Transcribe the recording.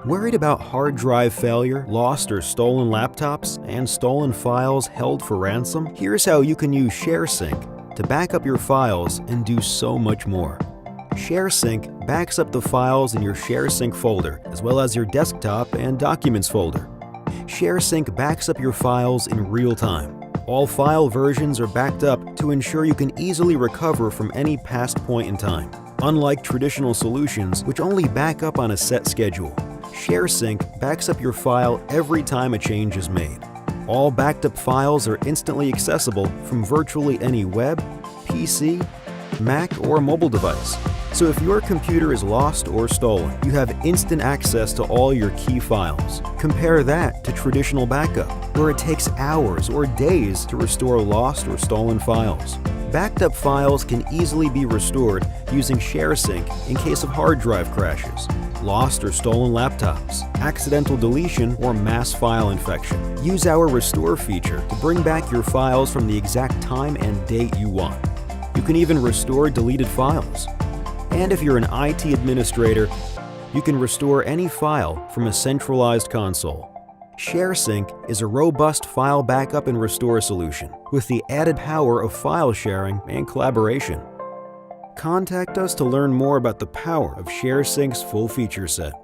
Worried about hard drive failure, lost or stolen laptops, and stolen files held for ransom? Here's how you can use Sharesync to back up your files and do so much more. Sharesync backs up the files in your Sharesync folder, as well as your desktop and documents folder. Sharesync backs up your files in real time. All file versions are backed up to ensure you can easily recover from any past point in time. Unlike traditional solutions, which only back up on a set schedule, Sharesync backs up your file every time a change is made. All backed up files are instantly accessible from virtually any web, PC, Mac, or mobile device. So if your computer is lost or stolen, you have instant access to all your key files. Compare that to traditional backup, where it takes hours or days to restore lost or stolen files. Backed up files can easily be restored using Sharesync in case of hard drive crashes, lost or stolen laptops, accidental deletion, or mass file infection. Use our Restore feature to bring back your files from the exact time and date you want. You can even restore deleted files. And if you're an IT administrator, you can restore any file from a centralized console. Sharesync is a robust file backup and restore solution with the added power of file sharing and collaboration. Contact us to learn more about the power of Sharesync's full feature set.